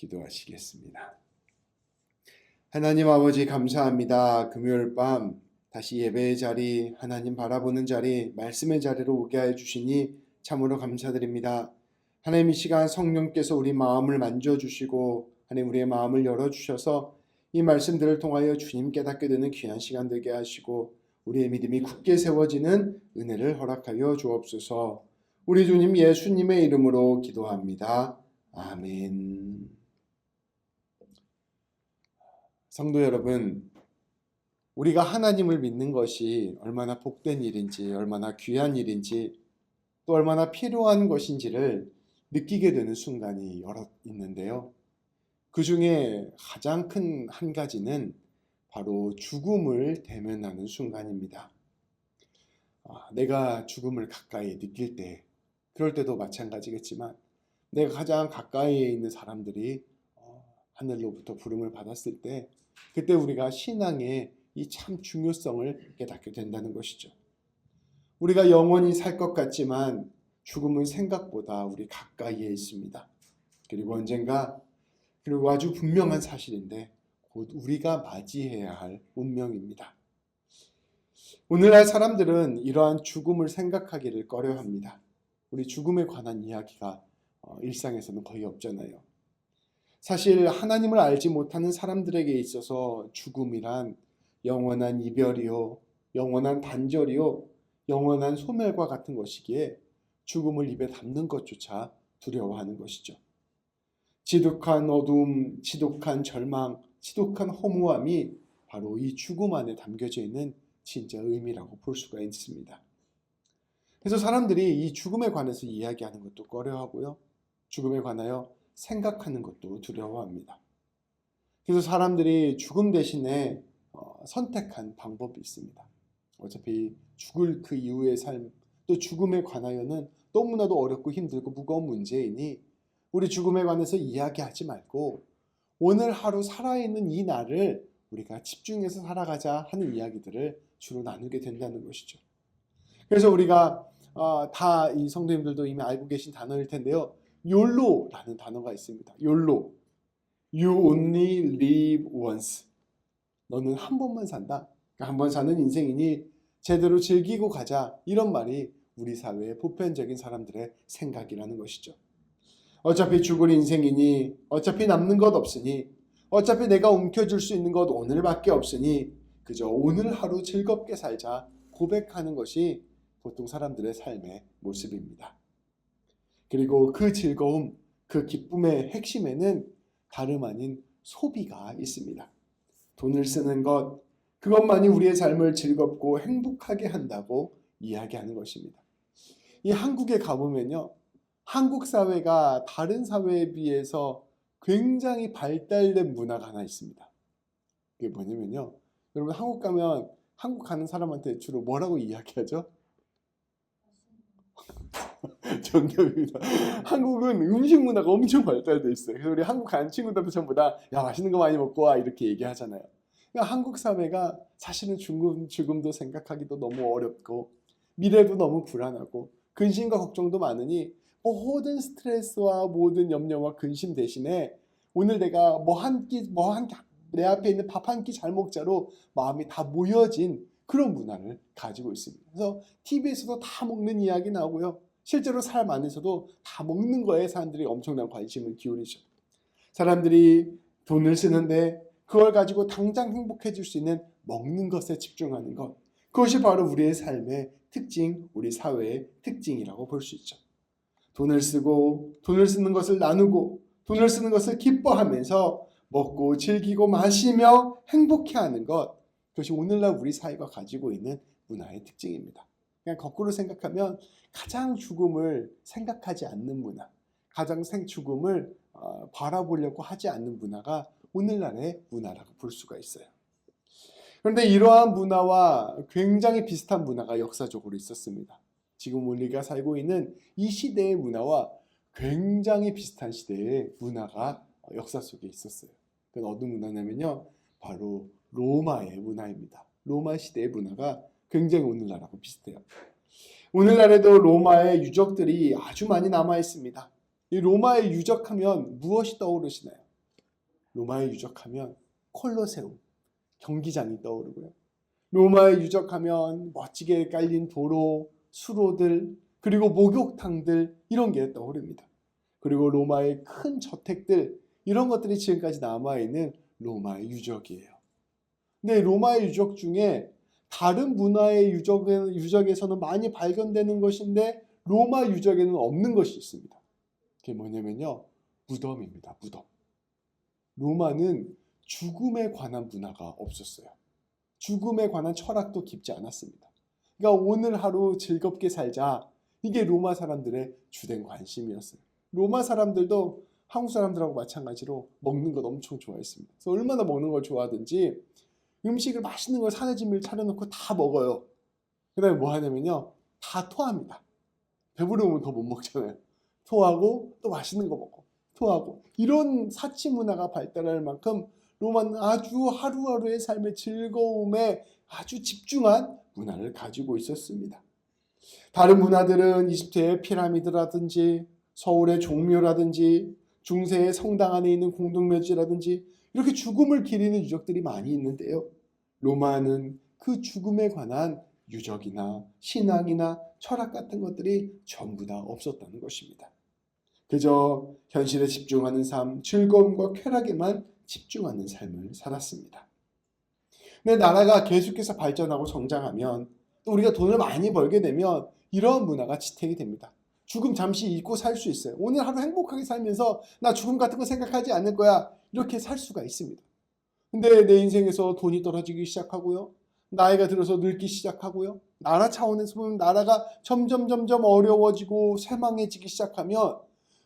기도하시겠습니다. 하나님 아버지 감사합니다. 금요일 밤 다시 예배의 자리, 하나님 바라보는 자리, 말씀의 자리로 오게 하여 주시니 참으로 감사드립니다. 하나님 이 시간 성령께서 우리 마음을 만져주시고 하나님 우리의 마음을 열어주셔서 이 말씀들을 통하여 주님 깨닫게 되는 귀한 시간 되게 하시고 우리의 믿음이 굳게 세워지는 은혜를 허락하여 주옵소서. 우리 주님 예수님의 이름으로 기도합니다. 아멘. 성도 여러분, 우리가 하나님을 믿는 것이 얼마나 복된 일인지, 얼마나 귀한 일인지, 또 얼마나 필요한 것인지를 느끼게 되는 순간이 여러 있는데요. 그 중에 가장 큰 한 가지는 바로 죽음을 대면하는 순간입니다. 내가 죽음을 가까이 느낄 때, 그럴 때도 마찬가지겠지만 내가 가장 가까이에 있는 사람들이 하늘로부터 부름을 받았을 때 그때 우리가 신앙의 이 참 중요성을 깨닫게 된다는 것이죠. 우리가 영원히 살 것 같지만 죽음은 생각보다 우리 가까이에 있습니다. 그리고 언젠가 그리고 아주 분명한 사실인데 곧 우리가 맞이해야 할 운명입니다. 오늘날 사람들은 이러한 죽음을 생각하기를 꺼려합니다. 우리 죽음에 관한 이야기가 일상에서는 거의 없잖아요. 사실 하나님을 알지 못하는 사람들에게 있어서 죽음이란 영원한 이별이요, 영원한 단절이요, 영원한 소멸과 같은 것이기에 죽음을 입에 담는 것조차 두려워하는 것이죠. 지독한 어두움, 지독한 절망, 지독한 허무함이 바로 이 죽음 안에 담겨져 있는 진짜 의미라고 볼 수가 있습니다. 그래서 사람들이 이 죽음에 관해서 이야기하는 것도 꺼려하고요. 죽음에 관하여 생각하는 것도 두려워합니다. 그래서 사람들이 죽음 대신에 선택한 방법이 있습니다. 어차피 죽을 그 이후의 삶, 또 죽음에 관하여는 너무나도 어렵고 힘들고 무거운 문제이니 우리 죽음에 관해서 이야기하지 말고 오늘 하루 살아있는 이 날을 우리가 집중해서 살아가자 하는 이야기들을 주로 나누게 된다는 것이죠. 그래서 우리가 다 이 성도님들도 이미 알고 계신 단어일 텐데요. YOLO라는 단어가 있습니다. YOLO. You only live once. 너는 한 번만 산다. 한 번 사는 인생이니 제대로 즐기고 가자. 이런 말이 우리 사회의 보편적인 사람들의 생각이라는 것이죠. 어차피 죽을 인생이니 어차피 남는 것 없으니 어차피 내가 움켜쥘 수 있는 것 오늘밖에 없으니 그저 오늘 하루 즐겁게 살자 고백하는 것이 보통 사람들의 삶의 모습입니다. 그리고 그 즐거움, 그 기쁨의 핵심에는 다름 아닌 소비가 있습니다. 돈을 쓰는 것, 그것만이 우리의 삶을 즐겁고 행복하게 한다고 이야기하는 것입니다. 이 한국에 가보면요. 한국 사회가 다른 사회에 비해서 굉장히 발달된 문화가 하나 있습니다. 그게 뭐냐면요. 여러분 한국 가면 한국 가는 사람한테 주로 뭐라고 이야기하죠? 정답입니다. 한국은 음식 문화가 엄청 발달되어 있어요. 그래서 우리 한국 가는 친구들도 전부 다 야 맛있는 거 많이 먹고 와 이렇게 얘기하잖아요. 그러니까 한국 사회가 사실은 죽음도 생각하기도 너무 어렵고 미래도 너무 불안하고 근심과 걱정도 많으니 모든 스트레스와 모든 염려와 근심 대신에 오늘 내가 내 앞에 있는 밥 한 끼 잘 먹자로 마음이 다 모여진 그런 문화를 가지고 있습니다. 그래서 TV에서도 다 먹는 이야기 나오고요. 실제로 삶 안에서도 다 먹는 거에 사람들이 엄청난 관심을 기울이죠. 사람들이 돈을 쓰는데 그걸 가지고 당장 행복해질 수 있는 먹는 것에 집중하는 것. 그것이 바로 우리의 삶의 특징, 우리 사회의 특징이라고 볼 수 있죠. 돈을 쓰고 돈을 쓰는 것을 나누고 돈을 쓰는 것을 기뻐하면서 먹고 즐기고 마시며 행복해하는 것. 그것이 오늘날 우리 사회가 가지고 있는 문화의 특징입니다. 그냥 거꾸로 생각하면 가장 죽음을 생각하지 않는 문화, 가장 죽음을 바라보려고 하지 않는 문화가 오늘날의 문화라고 볼 수가 있어요. 그런데 이러한 문화와 굉장히 비슷한 문화가 역사적으로 있었습니다. 지금 우리가 살고 있는 이 시대의 문화와 굉장히 비슷한 시대의 문화가 역사 속에 있었어요. 그건 어떤 문화냐면요. 바로 로마의 문화입니다. 로마 시대의 문화가 굉장히 오늘날하고 비슷해요. 오늘날에도 로마의 유적들이 아주 많이 남아 있습니다. 이 로마의 유적하면 무엇이 떠오르시나요? 로마에 유적하면 콜로세움, 경기장이 떠오르고요. 로마에 유적하면 멋지게 깔린 도로, 수로들, 그리고 목욕탕들 이런 게 떠오릅니다. 그리고 로마의 큰 저택들 이런 것들이 지금까지 남아있는 로마의 유적이에요. 근데 로마의 유적 중에 다른 문화의 유적에서는 많이 발견되는 것인데 로마 유적에는 없는 것이 있습니다. 그게 뭐냐면요. 무덤입니다. 무덤. 로마는 죽음에 관한 문화가 없었어요. 죽음에 관한 철학도 깊지 않았습니다. 그러니까 오늘 하루 즐겁게 살자. 이게 로마 사람들의 주된 관심이었어요. 로마 사람들도 한국 사람들하고 마찬가지로 먹는 것 엄청 좋아했습니다. 그래서 얼마나 먹는 걸 좋아하든지 음식을 맛있는 걸 산에 짐을 차려놓고 다 먹어요. 그 다음에 뭐 하냐면요. 다 토합니다. 배부르면 더 못 먹잖아요. 토하고 또 맛있는 거 먹고 토하고 이런 사치 문화가 발달할 만큼 로마는 아주 하루하루의 삶의 즐거움에 아주 집중한 문화를 가지고 있었습니다. 다른 문화들은 이집트의 피라미드라든지 서울의 종묘라든지 중세의 성당 안에 있는 공동묘지라든지 이렇게 죽음을 기리는 유적들이 많이 있는데요. 로마는 그 죽음에 관한 유적이나 신앙이나 철학 같은 것들이 전부 다 없었다는 것입니다. 그저 현실에 집중하는 삶, 즐거움과 쾌락에만 집중하는 삶을 살았습니다. 근데 나라가 계속해서 발전하고 성장하면 또 우리가 돈을 많이 벌게 되면 이러한 문화가 지탱이 됩니다. 죽음 잠시 잊고 살 수 있어요. 오늘 하루 행복하게 살면서 나 죽음 같은 거 생각하지 않을 거야. 이렇게 살 수가 있습니다. 근데 내 인생에서 돈이 떨어지기 시작하고요. 나이가 들어서 늙기 시작하고요. 나라 차원에서 보면 나라가 점점 어려워지고 쇠망해지기 시작하면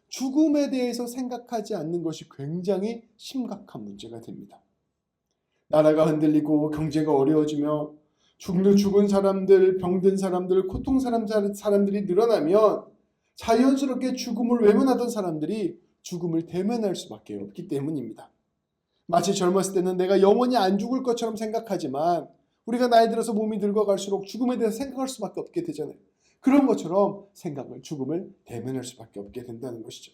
죽음에 대해서 생각하지 않는 것이 굉장히 심각한 문제가 됩니다. 나라가 흔들리고 경제가 어려워지며 죽은 사람들, 병든 사람들, 고통 사람들이 늘어나면 자연스럽게 죽음을 외면하던 사람들이 죽음을 대면할 수밖에 없기 때문입니다. 마치 젊었을 때는 내가 영원히 안 죽을 것처럼 생각하지만 우리가 나이 들어서 몸이 늙어갈수록 죽음에 대해서 생각할 수밖에 없게 되잖아요. 그런 것처럼 죽음을 대면할 수밖에 없게 된다는 것이죠.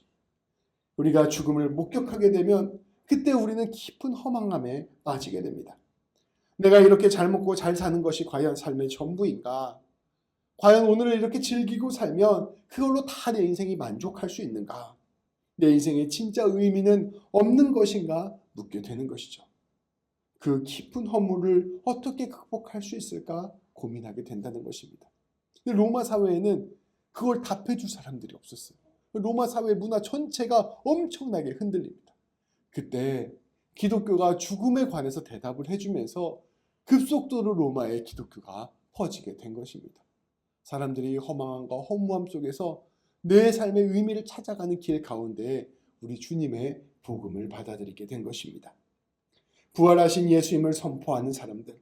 우리가 죽음을 목격하게 되면 그때 우리는 깊은 허망함에 빠지게 됩니다. 내가 이렇게 잘 먹고 잘 사는 것이 과연 삶의 전부인가? 과연 오늘을 이렇게 즐기고 살면 그걸로 다 내 인생이 만족할 수 있는가? 내 인생의 진짜 의미는 없는 것인가? 묻게 되는 것이죠. 그 깊은 허물을 어떻게 극복할 수 있을까? 고민하게 된다는 것입니다. 근데 로마 사회에는 그걸 답해줄 사람들이 없었어요. 로마 사회 문화 전체가 엄청나게 흔들립니다. 그때 기독교가 죽음에 관해서 대답을 해주면서 급속도로 로마의 기독교가 퍼지게 된 것입니다. 사람들이 허망함과 허무함 속에서 내 삶의 의미를 찾아가는 길 가운데 우리 주님의 복음을 받아들이게 된 것입니다. 부활하신 예수님을 선포하는 사람들,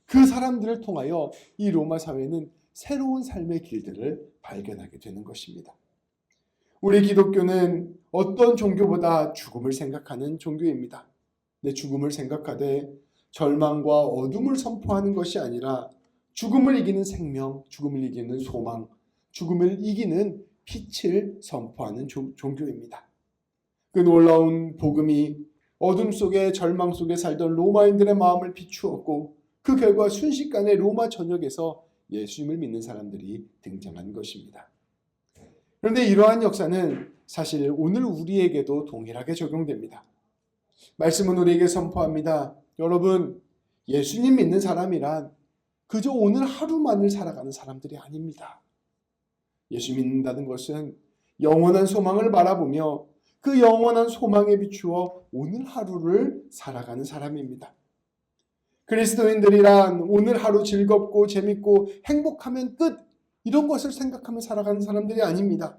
그 사람들을 통하여 이 로마 사회는 새로운 삶의 길들을 발견하게 되는 것입니다. 우리 기독교는 어떤 종교보다 죽음을 생각하는 종교입니다. 내 죽음을 생각하되 절망과 어둠을 선포하는 것이 아니라 죽음을 이기는 생명, 죽음을 이기는 소망, 죽음을 이기는 빛을 선포하는 종교입니다. 그 놀라운 복음이 어둠 속에 절망 속에 살던 로마인들의 마음을 비추었고 그 결과 순식간에 로마 전역에서 예수님을 믿는 사람들이 등장한 것입니다. 그런데 이러한 역사는 사실 오늘 우리에게도 동일하게 적용됩니다. 말씀은 우리에게 선포합니다. 여러분, 예수님 믿는 사람이란 그저 오늘 하루만을 살아가는 사람들이 아닙니다. 예수 믿는다는 것은 영원한 소망을 바라보며 그 영원한 소망에 비추어 오늘 하루를 살아가는 사람입니다. 그리스도인들이란 오늘 하루 즐겁고 재밌고 행복하면 끝 이런 것을 생각하며 살아가는 사람들이 아닙니다.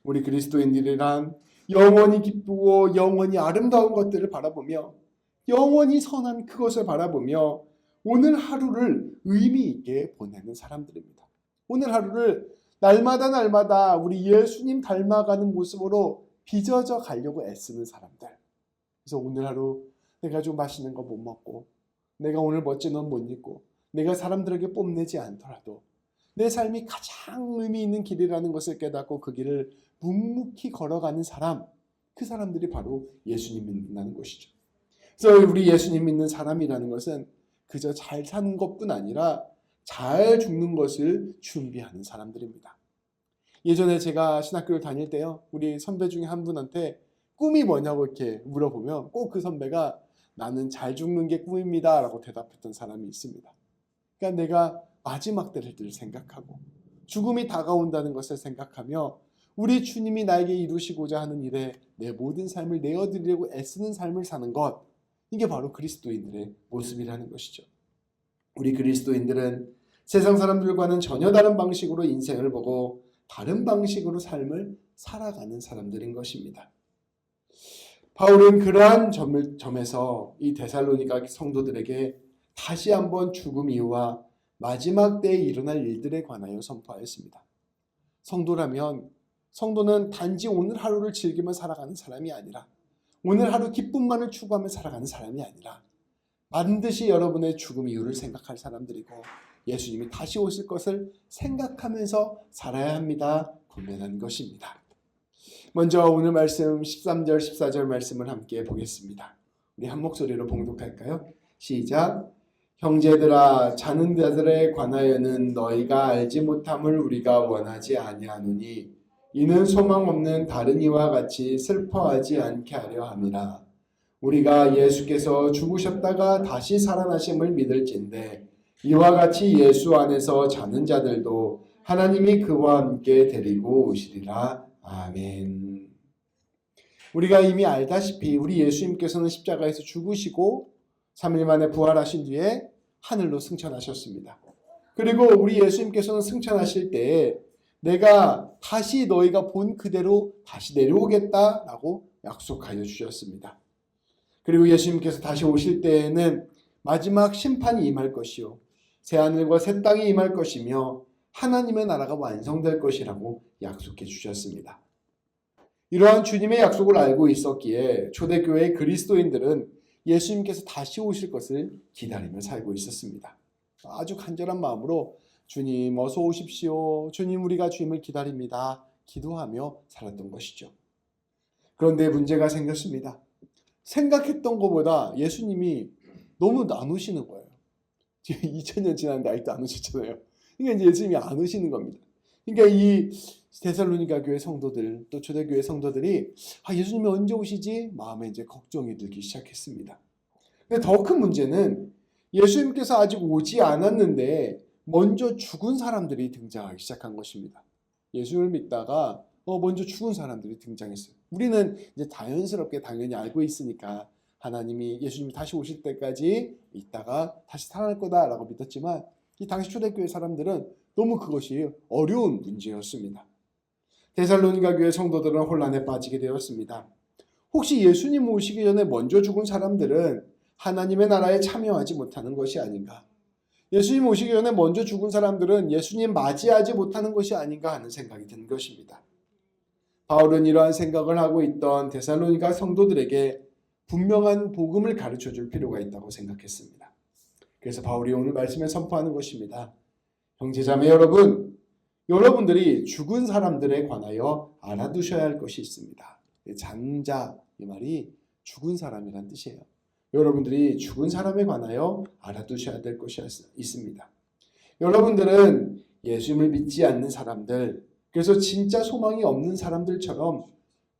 우리 그리스도인들이란 영원히 기쁘고 영원히 아름다운 것들을 바라보며 영원히 선한 그것을 바라보며 오늘 하루를 의미 있게 보내는 사람들입니다. 오늘 하루를 날마다 우리 예수님 닮아가는 모습으로 빚어져 가려고 애쓰는 사람들. 그래서 오늘 하루 내가 좀 맛있는 거 못 먹고 내가 오늘 멋진 옷 못 입고 내가 사람들에게 뽐내지 않더라도 내 삶이 가장 의미 있는 길이라는 것을 깨닫고 그 길을 묵묵히 걸어가는 사람, 그 사람들이 바로 예수님 믿는다는 것이죠. 그래서 우리 예수님 믿는 사람이라는 것은 그저 잘 사는 것뿐 아니라 잘 죽는 것을 준비하는 사람들입니다. 예전에 제가 신학교를 다닐 때요, 우리 선배 중에 한 분한테 꿈이 뭐냐고 이렇게 물어보면 꼭 그 선배가 나는 잘 죽는 게 꿈입니다 라고 대답했던 사람이 있습니다. 그러니까 내가 마지막 때를 생각하고 죽음이 다가온다는 것을 생각하며 우리 주님이 나에게 이루시고자 하는 일에 내 모든 삶을 내어드리려고 애쓰는 삶을 사는 것, 이게 바로 그리스도인들의 모습이라는 것이죠. 우리 그리스도인들은 세상 사람들과는 전혀 다른 방식으로 인생을 보고 다른 방식으로 삶을 살아가는 사람들인 것입니다. 바울은 그러한 점에서 이 데살로니가 성도들에게 다시 한번 죽음 이후와 마지막 때에 일어날 일들에 관하여 선포하였습니다. 성도는 단지 오늘 하루를 즐기며 살아가는 사람이 아니라, 오늘 하루 기쁨만을 추구하며 살아가는 사람이 아니라 반드시 여러분의 죽음 이후를 생각할 사람들이고 예수님이 다시 오실 것을 생각하면서 살아야 합니다. 분명한 것입니다. 먼저 오늘 말씀 13절 14절 말씀을 함께 보겠습니다. 우리 한 목소리로 봉독할까요? 시작. 형제들아, 자는 자들에 관하여는 너희가 알지 못함을 우리가 원하지 아니하노니 이는 소망 없는 다른 이와 같이 슬퍼하지 않게 하려 함이라. 우리가 예수께서 죽으셨다가 다시 살아나심을 믿을진대 이와 같이 예수 안에서 자는 자들도 하나님이 그와 함께 데리고 오시리라. 아멘. 우리가 이미 알다시피 우리 예수님께서는 십자가에서 죽으시고 3일 만에 부활하신 뒤에 하늘로 승천하셨습니다. 그리고 우리 예수님께서는 승천하실 때에 내가 다시 너희가 본 그대로 다시 내려오겠다라고 약속하여 주셨습니다. 그리고 예수님께서 다시 오실 때에는 마지막 심판이 임할 것이요 새하늘과 새 땅이 임할 것이며 하나님의 나라가 완성될 것이라고 약속해 주셨습니다. 이러한 주님의 약속을 알고 있었기에 초대교회의 그리스도인들은 예수님께서 다시 오실 것을 기다리며 살고 있었습니다. 아주 간절한 마음으로 주님 어서 오십시오. 주님 우리가 주님을 기다립니다. 기도하며 살았던 것이죠. 그런데 문제가 생겼습니다. 생각했던 것보다 예수님이 너무 안 오시는 거예요. 지금 2000년 지났는데 아직도 안 오셨잖아요. 그러니까 이제 예수님이 안 오시는 겁니다. 그러니까 이 데살로니가 교회 성도들 또 초대교회 성도들이 예수님이 언제 오시지? 마음에 이제 걱정이 들기 시작했습니다. 근데 더 큰 문제는 예수님께서 아직 오지 않았는데 먼저 죽은 사람들이 등장하기 시작한 것입니다. 예수를 믿다가 먼저 죽은 사람들이 등장했어요. 우리는 이제 자연스럽게 당연히 알고 있으니까 하나님이 예수님이 다시 오실 때까지 있다가 다시 살아날 거다라고 믿었지만 이 당시 초대교회 사람들은 너무 그것이 어려운 문제였습니다. 데살로니가 교회 성도들은 혼란에 빠지게 되었습니다. 혹시 예수님 오시기 전에 먼저 죽은 사람들은 하나님의 나라에 참여하지 못하는 것이 아닌가? 예수님 오시기 전에 먼저 죽은 사람들은 예수님 맞이하지 못하는 것이 아닌가 하는 생각이 든 것입니다. 바울은 이러한 생각을 하고 있던 데살로니가 성도들에게 분명한 복음을 가르쳐 줄 필요가 있다고 생각했습니다. 그래서 바울이 오늘 말씀에 선포하는 것입니다. 형제자매 여러분, 여러분들이 죽은 사람들에 관하여 알아두셔야 할 것이 있습니다. 잔자, 이 말이 죽은 사람이란 뜻이에요. 여러분들이 죽은 사람에 관하여 알아두셔야 될 것이 있습니다. 여러분들은 예수님을 믿지 않는 사람들, 그래서 진짜 소망이 없는 사람들처럼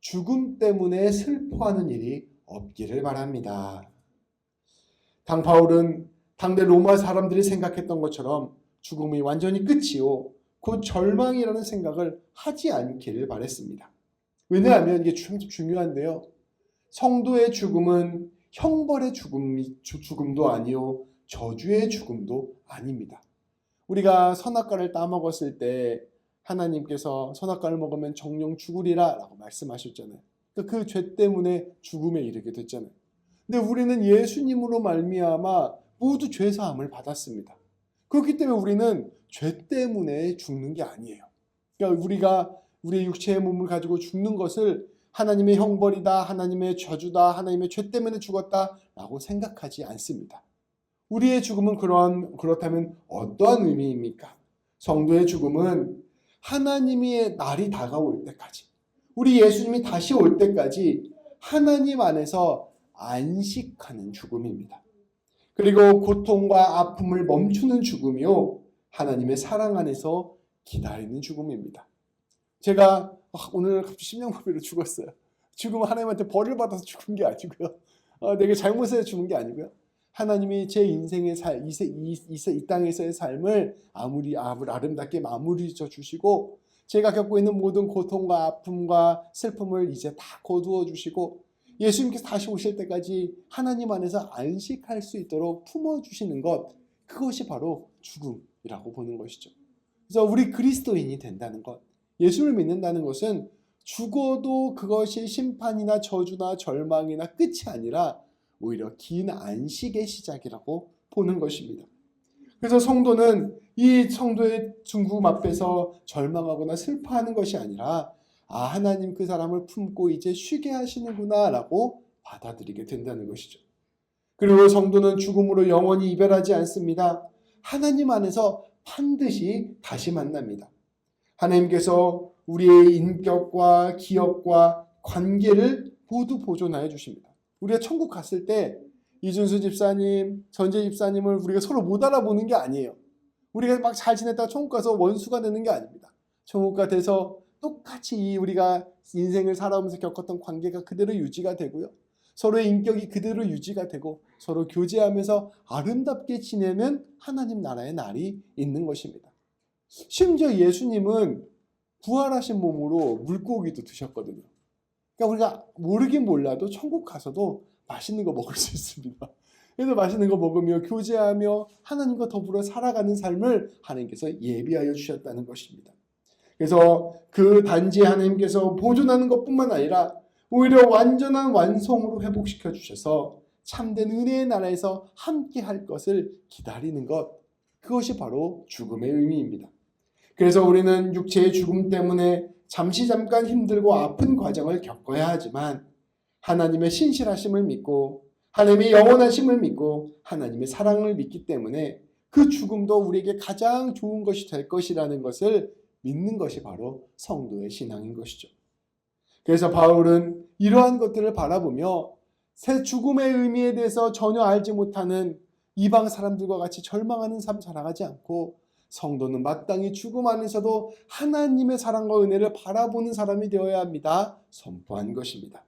죽음 때문에 슬퍼하는 일이 없기를 바랍니다. 바울은 당대 로마 사람들이 생각했던 것처럼 죽음이 완전히 끝이요 곧 절망이라는 생각을 하지 않기를 바랬습니다. 왜냐하면 이게 참 중요한데요. 성도의 죽음은 형벌의 죽음도 아니요 저주의 죽음도 아닙니다. 우리가 선악과를 따먹었을 때 하나님께서 선악과를 먹으면 정령 죽으리라 라고 말씀하셨잖아요. 그 죄 때문에 죽음에 이르게 됐잖아요. 근데 우리는 예수님으로 말미암아 모두 죄사함을 받았습니다. 그렇기 때문에 우리는 죄 때문에 죽는 게 아니에요. 그러니까 우리가 우리의 육체의 몸을 가지고 죽는 것을 하나님의 형벌이다, 하나님의 저주다, 하나님의 죄 때문에 죽었다라고 생각하지 않습니다. 우리의 죽음은 그렇다면 어떠한 의미입니까? 성도의 죽음은 하나님의 날이 다가올 때까지, 우리 예수님이 다시 올 때까지 하나님 안에서 안식하는 죽음입니다. 그리고 고통과 아픔을 멈추는 죽음이요, 하나님의 사랑 안에서 기다리는 죽음입니다. 제가 오늘 갑자기 심장마비로 죽었어요. 죽음은 하나님한테 벌을 받아서 죽은 게 아니고요, 내게 잘못해서 죽은 게 아니고요, 하나님이 제 인생의 이 땅에서의 삶을 아무리 아름답게 마무리 져 주시고, 제가 겪고 있는 모든 고통과 아픔과 슬픔을 이제 다 거두어 주시고, 예수님께서 다시 오실 때까지 하나님 안에서 안식할 수 있도록 품어주시는 것, 그것이 바로 죽음이라고 보는 것이죠. 그래서 우리 그리스도인이 된다는 것, 예수를 믿는다는 것은 죽어도 그것이 심판이나 저주나 절망이나 끝이 아니라 오히려 긴 안식의 시작이라고 보는 것입니다. 그래서 성도는 이 성도의 중금 앞에서 절망하거나 슬퍼하는 것이 아니라, 하나님 그 사람을 품고 이제 쉬게 하시는구나 라고 받아들이게 된다는 것이죠. 그리고 성도는 죽음으로 영원히 이별하지 않습니다. 하나님 안에서 반드시 다시 만납니다. 하나님께서 우리의 인격과 기억과 관계를 모두 보존하여 주십니다. 우리가 천국 갔을 때 이준수 집사님, 전재 집사님을 우리가 서로 못 알아보는 게 아니에요. 우리가 막 잘 지냈다가 천국 가서 원수가 되는 게 아닙니다. 천국 가서 똑같이 우리가 인생을 살아오면서 겪었던 관계가 그대로 유지가 되고요, 서로의 인격이 그대로 유지가 되고 서로 교제하면서 아름답게 지내는 하나님 나라의 날이 있는 것입니다. 심지어 예수님은 부활하신 몸으로 물고기도 드셨거든요. 그러니까 우리가 모르긴 몰라도 천국 가서도 맛있는 거 먹을 수 있습니다. 그래서 맛있는 거 먹으며 교제하며 하나님과 더불어 살아가는 삶을 하나님께서 예비하여 주셨다는 것입니다. 그래서 그 단지 하나님께서 보존하는 것뿐만 아니라 오히려 완전한 완성으로 회복시켜 주셔서 참된 은혜의 나라에서 함께 할 것을 기다리는 것, 그것이 바로 죽음의 의미입니다. 그래서 우리는 육체의 죽음 때문에 잠깐 힘들고 아픈 과정을 겪어야 하지만, 하나님의 신실하심을 믿고 하나님의 영원하심을 믿고 하나님의 사랑을 믿기 때문에 그 죽음도 우리에게 가장 좋은 것이 될 것이라는 것을 믿는 것이 바로 성도의 신앙인 것이죠. 그래서 바울은 이러한 것들을 바라보며 새 죽음의 의미에 대해서 전혀 알지 못하는 이방 사람들과 같이 절망하는 삶 살아가지 않고, 성도는 마땅히 죽음 안에서도 하나님의 사랑과 은혜를 바라보는 사람이 되어야 합니다, 선포한 것입니다.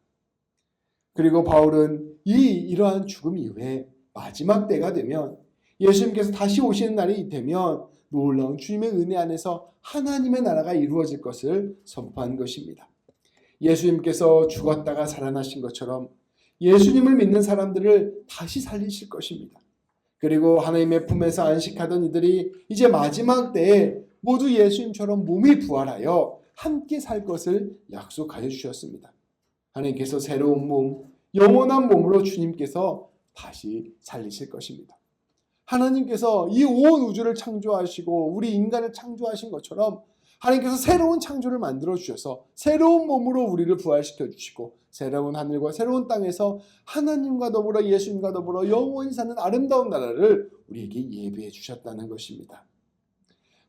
그리고 바울은 이러한 죽음 이후에 마지막 때가 되면, 예수님께서 다시 오시는 날이 되면 놀라운 주님의 은혜 안에서 하나님의 나라가 이루어질 것을 선포한 것입니다. 예수님께서 죽었다가 살아나신 것처럼 예수님을 믿는 사람들을 다시 살리실 것입니다. 그리고 하나님의 품에서 안식하던 이들이 이제 마지막 때에 모두 예수님처럼 몸이 부활하여 함께 살 것을 약속하여 주셨습니다. 하나님께서 새로운 몸, 영원한 몸으로 주님께서 다시 살리실 것입니다. 하나님께서 이 온 우주를 창조하시고 우리 인간을 창조하신 것처럼 하나님께서 새로운 창조를 만들어 주셔서 새로운 몸으로 우리를 부활시켜 주시고, 새로운 하늘과 새로운 땅에서 하나님과 더불어 예수님과 더불어 영원히 사는 아름다운 나라를 우리에게 예비해 주셨다는 것입니다.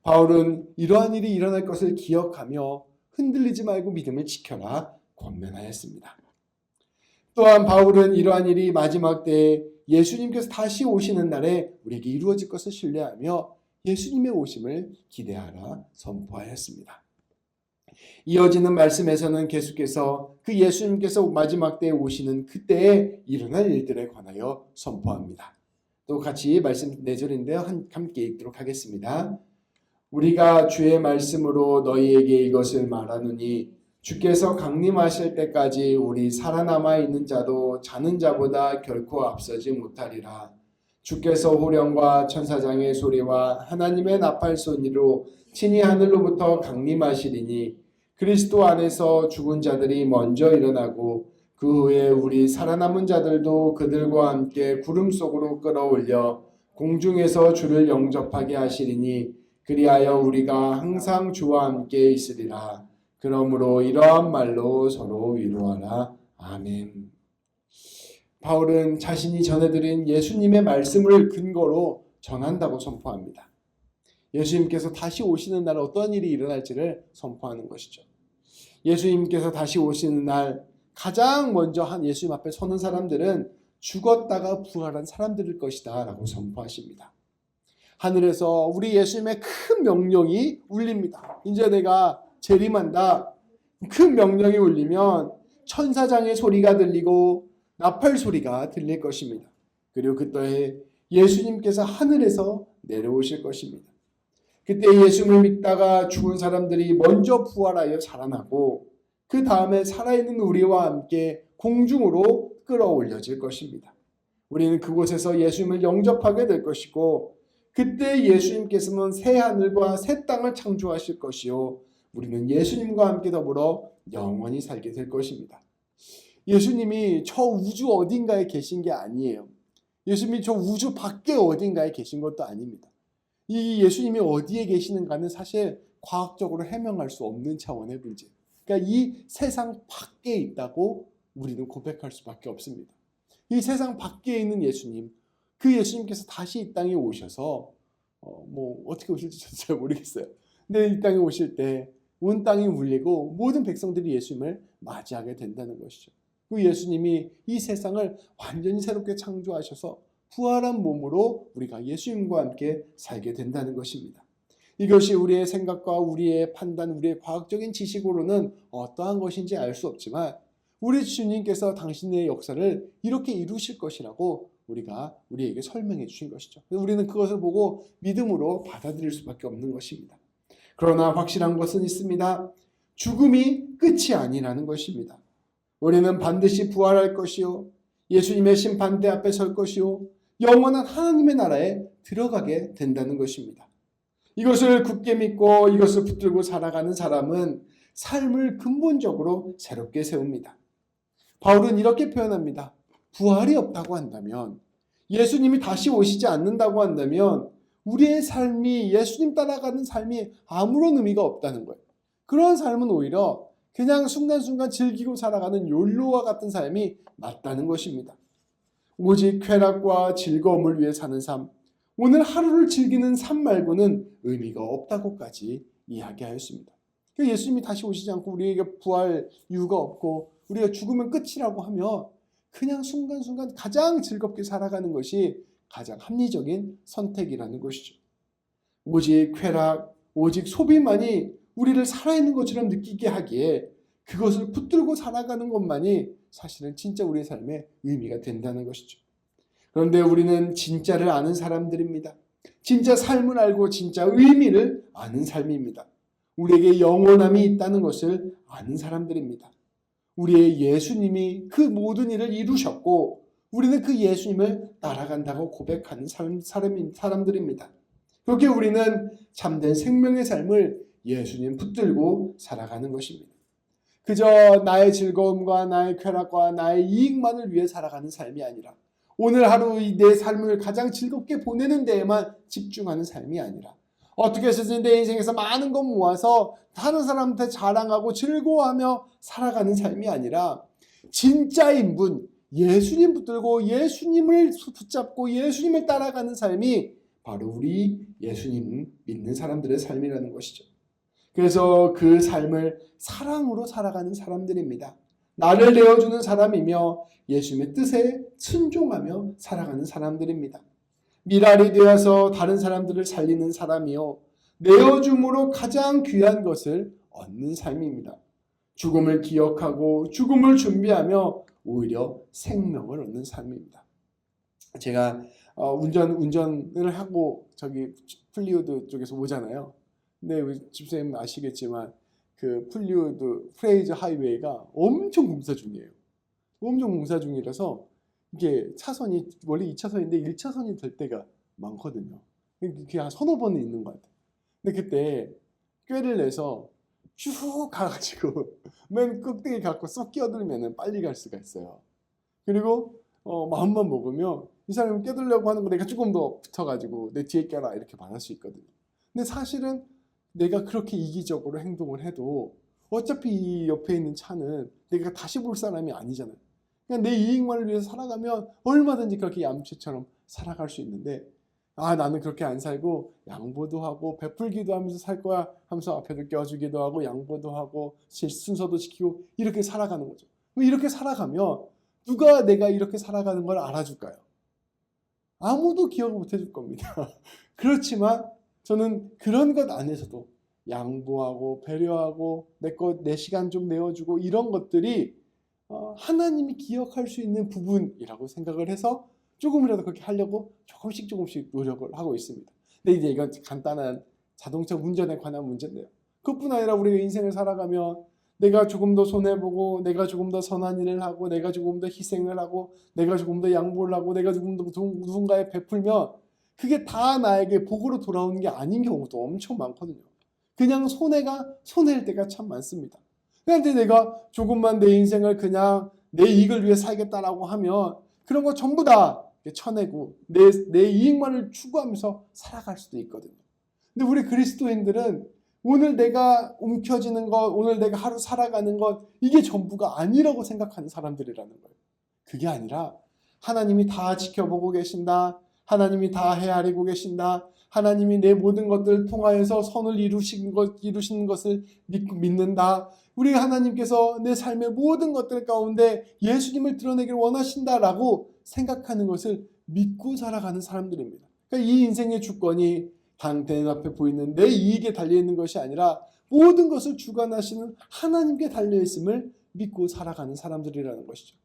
바울은 이러한 일이 일어날 것을 기억하며 흔들리지 말고 믿음을 지켜라 권면하였습니다. 또한 바울은 이러한 일이 마지막 때에 예수님께서 다시 오시는 날에 우리에게 이루어질 것을 신뢰하며 예수님의 오심을 기대하라 선포하였습니다. 이어지는 말씀에서는 계속해서 그 예수님께서 마지막 때에 오시는 그때에 일어날 일들에 관하여 선포합니다. 또 같이 말씀 4절인데요. 함께 읽도록 하겠습니다. 우리가 주의 말씀으로 너희에게 이것을 말하노니 주께서 강림하실 때까지 우리 살아남아 있는 자도 자는 자보다 결코 앞서지 못하리라. 주께서 호령과 천사장의 소리와 하나님의 나팔 소리로 친히 하늘로부터 강림하시리니 그리스도 안에서 죽은 자들이 먼저 일어나고 그 후에 우리 살아남은 자들도 그들과 함께 구름 속으로 끌어올려 공중에서 주를 영접하게 하시리니 그리하여 우리가 항상 주와 함께 있으리라. 그러므로 이러한 말로 서로 위로하라. 아멘. 바울은 자신이 전해드린 예수님의 말씀을 근거로 전한다고 선포합니다. 예수님께서 다시 오시는 날 어떤 일이 일어날지를 선포하는 것이죠. 예수님께서 다시 오시는 날 가장 먼저 한 예수님 앞에 서는 사람들은 죽었다가 부활한 사람들일 것이다 라고 선포하십니다. 하늘에서 우리 예수님의 큰 명령이 울립니다. 이제 내가 재림한다. 큰 명령이 울리면 천사장의 소리가 들리고 나팔 소리가 들릴 것입니다. 그리고 그때에 예수님께서 하늘에서 내려오실 것입니다. 그때 예수님을 믿다가 죽은 사람들이 먼저 부활하여 살아나고 그 다음에 살아있는 우리와 함께 공중으로 끌어올려질 것입니다. 우리는 그곳에서 예수님을 영접하게 될 것이고 그때 예수님께서는 새 하늘과 새 땅을 창조하실 것이요 우리는 예수님과 함께 더불어 영원히 살게 될 것입니다. 예수님이 저 우주 어딘가에 계신 게 아니에요. 예수님이 저 우주 밖에 어딘가에 계신 것도 아닙니다. 이 예수님이 어디에 계시는가는 사실 과학적으로 해명할 수 없는 차원의 문제. 그러니까 이 세상 밖에 있다고 우리는 고백할 수밖에 없습니다. 이 세상 밖에 있는 예수님, 그 예수님께서 다시 이 땅에 오셔서 어떻게 오실지 저도 잘 모르겠어요. 근데 이 땅에 오실 때 온 땅이 울리고 모든 백성들이 예수님을 맞이하게 된다는 것이죠. 그 예수님이 이 세상을 완전히 새롭게 창조하셔서 부활한 몸으로 우리가 예수님과 함께 살게 된다는 것입니다. 이것이 우리의 생각과 우리의 판단, 우리의 과학적인 지식으로는 어떠한 것인지 알 수 없지만 우리 주님께서 당신의 역사를 이렇게 이루실 것이라고 우리에게 설명해 주신 것이죠. 우리는 그것을 보고 믿음으로 받아들일 수밖에 없는 것입니다. 그러나 확실한 것은 있습니다. 죽음이 끝이 아니라는 것입니다. 우리는 반드시 부활할 것이요 예수님의 심판대 앞에 설 것이요 영원한 하나님의 나라에 들어가게 된다는 것입니다. 이것을 굳게 믿고 이것을 붙들고 살아가는 사람은 삶을 근본적으로 새롭게 세웁니다. 바울은 이렇게 표현합니다. 부활이 없다고 한다면, 예수님이 다시 오시지 않는다고 한다면 우리의 삶이 예수님 따라가는 삶이 아무런 의미가 없다는 거예요. 그런 삶은 오히려 그냥 순간순간 즐기고 살아가는 욜로와 같은 삶이 맞다는 것입니다. 오직 쾌락과 즐거움을 위해 사는 삶, 오늘 하루를 즐기는 삶 말고는 의미가 없다고까지 이야기하였습니다. 예수님이 다시 오시지 않고 우리에게 부활 이유가 없고 우리가 죽으면 끝이라고 하면 그냥 순간순간 가장 즐겁게 살아가는 것이 가장 합리적인 선택이라는 것이죠. 오직 쾌락, 오직 소비만이 우리를 살아있는 것처럼 느끼게 하기에 그것을 붙들고 살아가는 것만이 사실은 진짜 우리의 삶에 의미가 된다는 것이죠. 그런데 우리는 진짜를 아는 사람들입니다. 진짜 삶을 알고 진짜 의미를 아는 삶입니다. 우리에게 영원함이 있다는 것을 아는 사람들입니다. 우리의 예수님이 그 모든 일을 이루셨고 우리는 그 예수님을 따라간다고 고백하는 사람들입니다. 그렇게 우리는 참된 생명의 삶을 예수님 붙들고 살아가는 것입니다. 그저 나의 즐거움과 나의 쾌락과 나의 이익만을 위해 살아가는 삶이 아니라 오늘 하루 내 삶을 가장 즐겁게 보내는 데에만 집중하는 삶이 아니라 어떻게 해서든 내 인생에서 많은 것 모아서 다른 사람한테 자랑하고 즐거워하며 살아가는 삶이 아니라 진짜 인분 예수님 붙들고 예수님을 붙잡고 예수님을 따라가는 삶이 바로 우리 예수님 믿는 사람들의 삶이라는 것이죠. 그래서 그 삶을 사랑으로 살아가는 사람들입니다. 나를 내어주는 사람이며 예수님의 뜻에 순종하며 살아가는 사람들입니다. 미랄이 되어서 다른 사람들을 살리는 사람이요 내어줌으로 가장 귀한 것을 얻는 삶입니다. 죽음을 기억하고 죽음을 준비하며 오히려 생명을 얻는 삶입니다. 제가 운전을 하고 저기 플리우드 쪽에서 오잖아요. 근데 우리 집사님 아시겠지만 그 플리우드 프레이저 하이웨이가 엄청 공사 중이에요. 엄청 공사 중이라서 이게 차선이 원래 2차선인데 1차선이 될 때가 많거든요. 그게 한 서너 번은 있는 것 같아요. 근데 그때 꾀를 내서 쭉 가가지고 맨 꼭대기 갖고 쏙 끼어들면 빨리 갈 수가 있어요. 그리고 마음만 먹으면 이 사람이 껴들려고 하는 거 내가 조금 더 붙어가지고 내 뒤에 껴라 이렇게 말할 수 있거든요. 근데 사실은 내가 그렇게 이기적으로 행동을 해도 어차피 이 옆에 있는 차는 내가 다시 볼 사람이 아니잖아요. 그냥 내 이익만을 위해서 살아가면 얼마든지 그렇게 얌체처럼 살아갈 수 있는데 나는 그렇게 안 살고 양보도 하고 베풀기도 하면서 살 거야 하면서 앞에도 껴주기도 하고 양보도 하고 순서도 지키고 이렇게 살아가는 거죠. 이렇게 살아가면 누가 내가 이렇게 살아가는 걸 알아줄까요? 아무도 기억을 못 해줄 겁니다. 그렇지만 저는 그런 것 안에서도 양보하고 배려하고 내 시간 좀 내어주고 이런 것들이 하나님이 기억할 수 있는 부분이라고 생각을 해서 조금이라도 그렇게 하려고 조금씩 노력을 하고 있습니다. 근데 이제 이건 간단한 자동차 운전에 관한 문제인데요. 그것뿐 아니라 우리가 인생을 살아가면 내가 조금 더 손해보고 내가 조금 더 선한 일을 하고 내가 조금 더 희생을 하고 내가 조금 더 양보를 하고 내가 조금 더 누군가에 베풀면 그게 다 나에게 복으로 돌아오는 게 아닌 경우도 엄청 많거든요. 그냥 손해일 때가 참 많습니다. 그런데 내가 조금만 내 인생을 그냥 내 이익을 위해 살겠다라고 하면 그런 거 전부 다 쳐내고 내 이익만을 추구하면서 살아갈 수도 있거든요. 근데 우리 그리스도인들은 오늘 내가 움켜쥐는 것, 오늘 내가 하루 살아가는 것, 이게 전부가 아니라고 생각하는 사람들이라는 거예요. 그게 아니라 하나님이 다 지켜보고 계신다. 하나님이 다 헤아리고 계신다. 하나님이 내 모든 것들을 통하여서 선을 이루시는 것을 믿는다. 우리 하나님께서 내 삶의 모든 것들 가운데 예수님을 드러내기를 원하신다라고 생각하는 것을 믿고 살아가는 사람들입니다. 그러니까 이 인생의 주권이 내 앞에 보이는 내 이익에 달려있는 것이 아니라 모든 것을 주관하시는 하나님께 달려있음을 믿고 살아가는 사람들이라는 것이죠.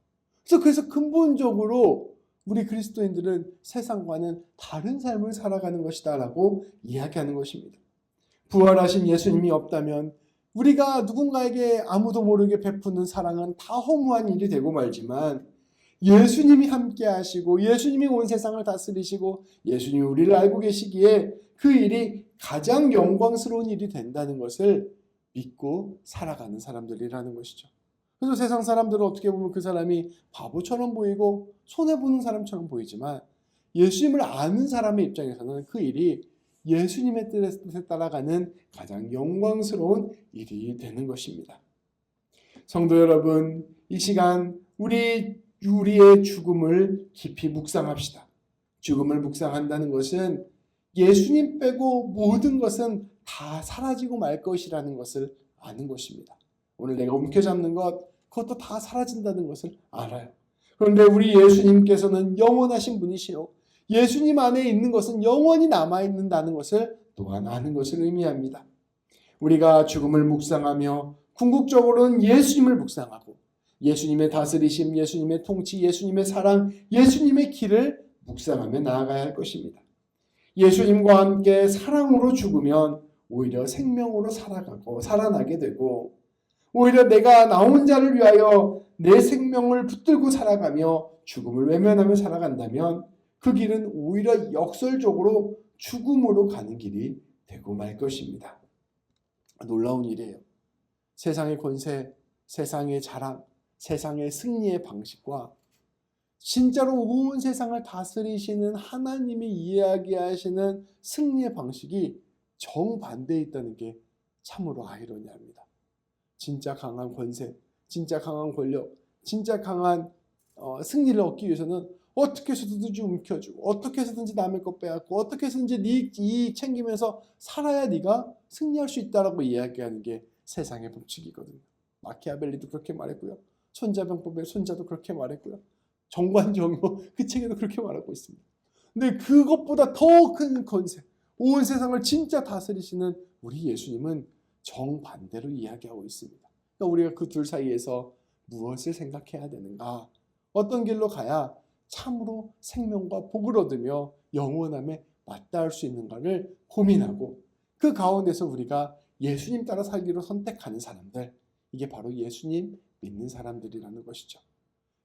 그래서 근본적으로 우리 그리스도인들은 세상과는 다른 삶을 살아가는 것이다 라고 이야기하는 것입니다. 부활하신 예수님이 없다면 우리가 누군가에게 아무도 모르게 베푸는 사랑은 다 허무한 일이 되고 말지만 예수님이 함께 하시고 예수님이 온 세상을 다스리시고 예수님이 우리를 알고 계시기에 그 일이 가장 영광스러운 일이 된다는 것을 믿고 살아가는 사람들이라는 것이죠. 그래서 세상 사람들은 어떻게 보면 그 사람이 바보처럼 보이고 손해보는 사람처럼 보이지만 예수님을 아는 사람의 입장에서는 그 일이 예수님의 뜻에 따라가는 가장 영광스러운 일이 되는 것입니다. 성도 여러분, 이 시간 우리의 죽음을 깊이 묵상합시다. 죽음을 묵상한다는 것은 예수님 빼고 모든 것은 다 사라지고 말 것이라는 것을 아는 것입니다. 오늘 내가 움켜잡는 것, 그것도 다 사라진다는 것을 알아요. 그런데 우리 예수님께서는 영원하신 분이시요. 예수님 안에 있는 것은 영원히 남아있는다는 것을 또한 아는 것을 의미합니다. 우리가 죽음을 묵상하며 궁극적으로는 예수님을 묵상하고 예수님의 다스리심, 예수님의 통치, 예수님의 사랑, 예수님의 길을 묵상하며 나아가야 할 것입니다. 예수님과 함께 사랑으로 죽으면 오히려 생명으로 살아가고 살아나게 되고 오히려 내가 나 혼자를 위하여 내 생명을 붙들고 살아가며 죽음을 외면하며 살아간다면 그 길은 오히려 역설적으로 죽음으로 가는 길이 되고 말 것입니다. 놀라운 일이에요. 세상의 권세, 세상의 자랑, 세상의 승리의 방식과 진짜로 온 세상을 다스리시는 하나님이 이야기하시는 승리의 방식이 정반대에 있다는 게 참으로 아이러니합니다. 진짜 강한 권세, 진짜 강한 권력, 진짜 강한 승리를 얻기 위해서는 어떻게 해서든지 움켜쥐고 어떻게 해서든지 남의 것 빼앗고 어떻게 해서든지 네 이익 챙기면서 살아야 네가 승리할 수 있다라고 이야기하는 게 세상의 법칙이거든요. 마키아벨리도 그렇게 말했고요. 손자병법의 손자도 그렇게 말했고요. 정관정의모 그 책에도 그렇게 말하고 있습니다. 근데 그것보다 더 큰 권세, 온 세상을 진짜 다스리시는 우리 예수님은 정반대로 이야기하고 있습니다. 그러니까 우리가 그 둘 사이에서 무엇을 생각해야 되는가? 어떤 길로 가야 참으로 생명과 복을 얻으며 영원함에 맞닿을 수 있는가를 고민하고 그 가운데서 우리가 예수님 따라 살기로 선택하는 사람들, 이게 바로 예수님 믿는 사람들이라는 것이죠.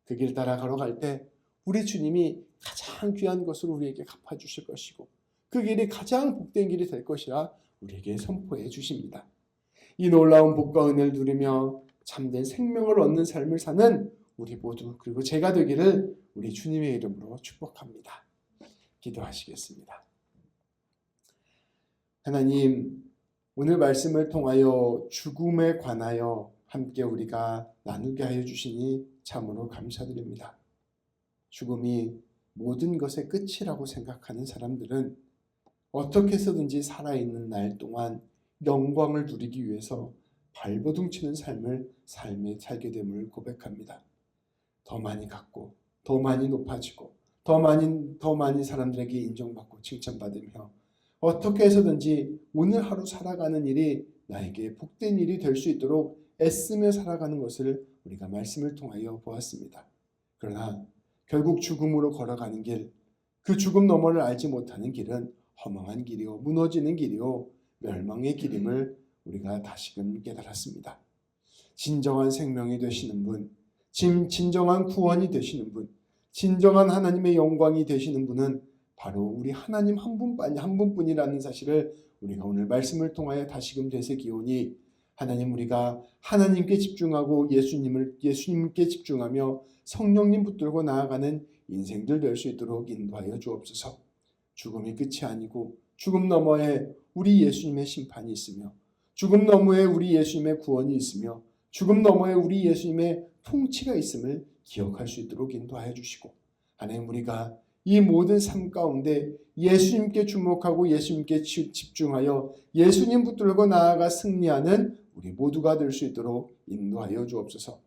그 길 따라 걸어갈 때 우리 주님이 가장 귀한 것을 우리에게 갚아주실 것이고 그 길이 가장 복된 길이 될 것이라 우리에게 선포해 주십니다. 이 놀라운 복과 은혜를 누리며 참된 생명을 얻는 삶을 사는 우리 모두 그리고 제가 되기를 우리 주님의 이름으로 축복합니다. 기도하시겠습니다. 하나님, 오늘 말씀을 통하여 죽음에 관하여 함께 우리가 나누게 하여 주시니 참으로 감사드립니다. 죽음이 모든 것의 끝이라고 생각하는 사람들은 어떻게 해서든지 살아있는 날 동안 영광을 누리기 위해서 발버둥 치는 삶을 살게 됨을 고백합니다. 더 많이 갖고, 더 많이 높아지고, 더 많이 사람들에게 인정받고 칭찬받으며 어떻게 해서든지 오늘 하루 살아가는 일이 나에게 복된 일이 될 수 있도록 애쓰며 살아가는 것을 우리가 말씀을 통하여 보았습니다. 그러나 결국 죽음으로 걸어가는 길, 그 죽음 너머를 알지 못하는 길은 허망한 길이요, 무너지는 길이요, 멸망의 길임을 우리가 다시금 깨달았습니다. 진정한 생명이 되시는 분, 진정한 구원이 되시는 분, 진정한 하나님의 영광이 되시는 분은 바로 우리 하나님 한 분뿐이라는 사실을 우리가 오늘 말씀을 통하여 다시금 되새기오니 하나님, 우리가 하나님께 집중하고 예수님께 집중하며 성령님 붙들고 나아가는 인생들 될 수 있도록 인도하여 주옵소서. 죽음이 끝이 아니고 죽음 너머에 우리 예수님의 심판이 있으며 죽음 너머에 우리 예수님의 구원이 있으며 죽음 너머에 우리 예수님의 통치가 있음을 기억할 수 있도록 인도하여 주시고, 하나님, 우리가 이 모든 삶 가운데 예수님께 주목하고 예수님께 집중하여 예수님 붙들고 나아가 승리하는 우리 모두가 될 수 있도록 인도하여 주옵소서.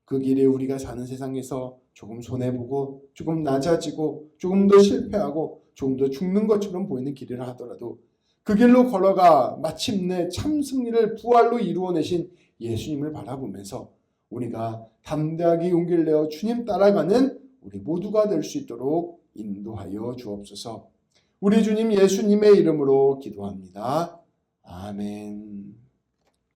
그 길에 우리가 사는 세상에서 조금 손해보고 조금 낮아지고 조금 더 실패하고 조금 더 죽는 것처럼 보이는 길이라 하더라도 그 길로 걸어가 마침내 참 승리를 부활로 이루어내신 예수님을 바라보면서 우리가 담대하게 용기를 내어 주님 따라가는 우리 모두가 될 수 있도록 인도하여 주옵소서. 우리 주님 예수님의 이름으로 기도합니다. 아멘.